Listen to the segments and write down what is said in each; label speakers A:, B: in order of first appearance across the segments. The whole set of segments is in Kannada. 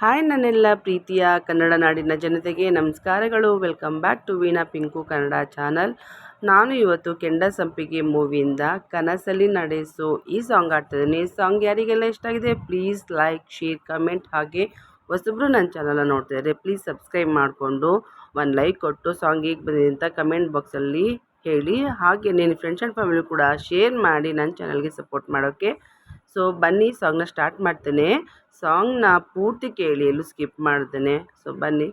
A: ಹಾಯ್ ನನ್ನೆಲ್ಲ ಪ್ರೀತಿಯ ಕನ್ನಡ ನಾಡಿನ ಜನತೆಗೆ ನಮಸ್ಕಾರಗಳು. Welcome back to Veena Pinku Kannada channel. ನಾನು ಇವತ್ತು ಕೆಂಡ ಸಂಪಿಗೆ ಮೂವಿಯಿಂದ ಕನಸಲ್ಲಿ ನಡೆಸು ಈ ಸಾಂಗ್ ಆಡ್ತಿದ್ದೀನಿ. ಈ ಸಾಂಗ್ ಯಾರಿಗೆಲ್ಲ ಇಷ್ಟ ಆಗಿದೆ ಪ್ಲೀಸ್ ಲೈಕ್, ಶೇರ್, ಕಮೆಂಟ್. ಹಾಗೆ ಹೊಸಬ್ರು ನನ್ನ ಚಾನಲ್ನ ನೋಡ್ತಿದ್ದಾರೆ ಪ್ಲೀಸ್ ಸಬ್ಸ್ಕ್ರೈಬ್ ಮಾಡಿಕೊಂಡು ಒಂದು ಲೈಕ್ ಕೊಟ್ಟು ಸಾಂಗ್ ಹೇಗೆ ಬಂದಿದೆ ಅಂತ ಕಮೆಂಟ್ ಬಾಕ್ಸಲ್ಲಿ ಹೇಳಿ. ಹಾಗೆ ನಿಮ್ಮ ಫ್ರೆಂಡ್ಸ್ ಆ್ಯಂಡ್ ಫ್ಯಾಮಿಲಿ ಕೂಡ ಶೇರ್ ಮಾಡಿ ನನ್ನ ಚಾನಲ್ಗೆ ಸಪೋರ್ಟ್ ಮಾಡೋಕ್ಕೆ. ಸೊ ಬನ್ನಿ ಸಾಂಗ್ನ ಸ್ಟಾರ್ಟ್ ಮಾಡ್ತೇನೆ. ಸಾಂಗ್ನ ಪೂರ್ತಿ ಕೇಳಿ, ಎಲ್ಲೂ ಸ್ಕಿಪ್ ಮಾಡ್ತೇನೆ. ಸೊ ಬನ್ನಿ.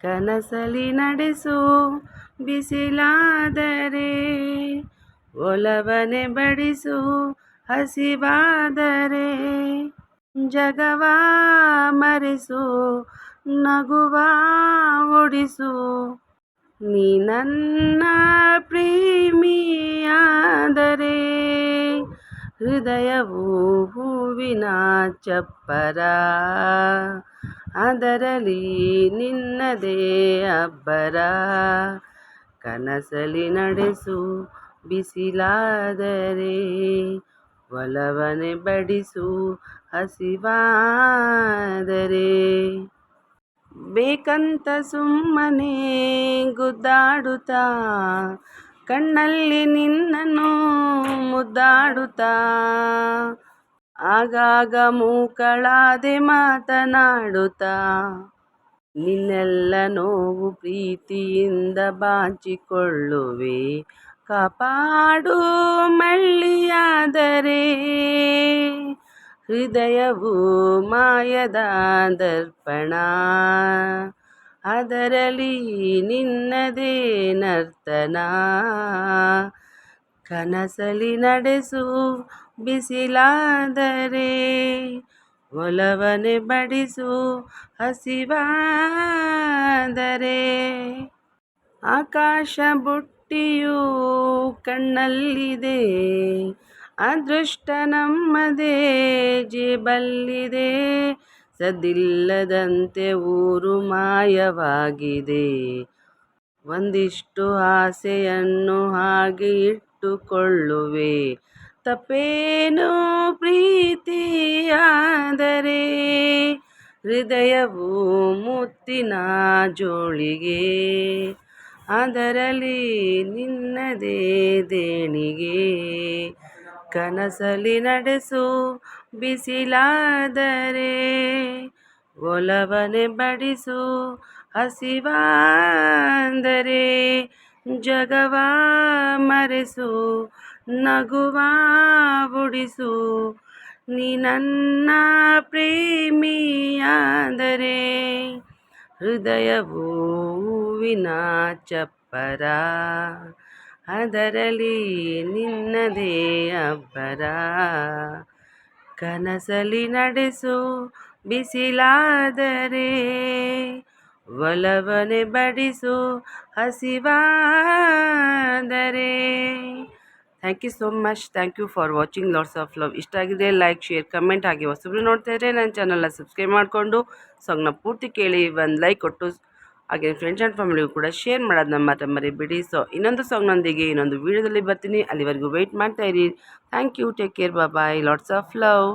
A: ಕನಸಲಿ ನಡೆಸು ಬಿಸಿಲಾದರೆ, ಒಲವನೆ ಬಡಿಸು ಹಸಿವಾದರೆ, ಜಗವ ಮರೆಸು ನಗುವ ಉಡಿಸು, ನೀ ನನ್ನ ಪ್ರೇಮಿಯಾದರೆ, ಹೃದಯವು ಹೂವಿನ ಚಪ್ಪರ, ಅದರಲ್ಲಿ ನಿನ್ನದೇ ಅಬ್ಬರ. ಕನಸಲಿ ನಡೆಸು ಬಿಸಿಲಾದರೆ, ಒಲವನೆ ಬಡಿಸು ಹಸಿವಾದರೆ, ಬೇಕಂತ ಸುಮ್ಮನೆ ಗುದ್ದಾಡುತ್ತಾ, ಕಣ್ಣಲ್ಲಿ ನಿನ್ನನ್ನು ಮುದ್ದಾಡುತ್ತಾ, ಆಗಾಗ ಮೂಕಳಾದೆ ಮಾತನಾಡುತ್ತಾ, ನಿನ್ನೆಲ್ಲ ನೋವು ಪ್ರೀತಿಯಿಂದ ಬಾಚಿಕೊಳ್ಳುವೆ, ಕಾಪಾಡು ಮಳ್ಳಿಯಾದರೆ, ಹೃದಯವು ಮಾಯದ ದರ್ಪಣ, ಅದರಲ್ಲಿ ನಿನ್ನದೇ ನರ್ತನ. ಕನಸಲಿ ನಡೆಸು ಬಿಸಿಲಾದರೆ, ಒಲವನೆ ಬಡಿಸು ಹಸಿವಾದರೆ, ಆಕಾಶ ಬುಟ್ಟಿಯು ಕಣ್ಣಲ್ಲಿದೆ, ಅದೃಷ್ಟ ನಮ್ಮದೇ ಜೇಬಲ್ಲಿದೆ, ಸದ್ದಿಲ್ಲದಂತೆ ಊರು ಮಾಯವಾಗಿದೆ, ಒಂದಿಷ್ಟು ಆಸೆಯನ್ನು ಹಾಗೆ ಇಟ್ಟುಕೊಳ್ಳುವೆ, ತಪ್ಪೇನು ಪ್ರೀತಿಯಾದರೆ, ಹೃದಯವು ಮುತ್ತಿನ ಜೋಳಿಗೆ, ಅದರಲ್ಲಿ ನಿನ್ನದೇ ದೇಣಿಗೆ. ಕನಸಲಿ ನಡೆಸು ಬಿಸಿಲಾದರೆ, ಒಲವನೆ ಬಡಿಸು ಹಸಿವಾದರೆ, ಜಗವ ಮರೆಸು ನಗುವ ಉಡಿಸು, ನೀ ನನ್ನ ಪ್ರೇಮಿಯಾದರೆ, ಹೃದಯವು ಹೂವಿನ ಚಪ್ಪರ, ಅದರಲ್ಲಿ ನಿನ್ನದೇ ಅಬ್ಬರ. ಕನಸಲಿ ನಡೆಸು ಬಿಸಿಲಾದರೆ, ಒಲವನೆ ಬಡಿಸು ಹಸಿವಾದರೆ. Thank you so much. Thank you for watching. Lots of love. ಇಷ್ಟ ಆಗಿದೆ ಲೈಕ್, ಶೇರ್, ಕಮೆಂಟ್. ಹಾಗೆ ಹೊಸಬ್ರು ನೋಡ್ತಾ ಇದ್ದರೆ ನನ್ನ ಚಾನಲ್ನ ಸಬ್ಸ್ಕ್ರೈಬ್ ಮಾಡಿಕೊಂಡು ಸಾಂಗ್ನ ಪೂರ್ತಿ ಕೇಳಿ ಒಂದು ಲೈಕ್ ಕೊಟ್ಟು, ಹಾಗೆ ಫ್ರೆಂಡ್ಸ್ ಆ್ಯಂಡ್ ಫ್ಯಾಮಿಲಿಗೂ ಕೂಡ ಶೇರ್ ಮಾಡೋದನ್ನ ಮಾತ್ರ ಮರಿಬೇಡಿ. ಸೊ ಇನ್ನೊಂದು ಸಾಂಗ್ನೊಂದಿಗೆ ಇನ್ನೊಂದು ವೀಡಿಯೋದಲ್ಲಿ ಬರ್ತೀನಿ. ಅಲ್ಲಿವರೆಗೂ ವೆಯ್ಟ್ ಮಾಡ್ತಾ ಇರಿ. Thank you. Take care. Bye. Lots of love.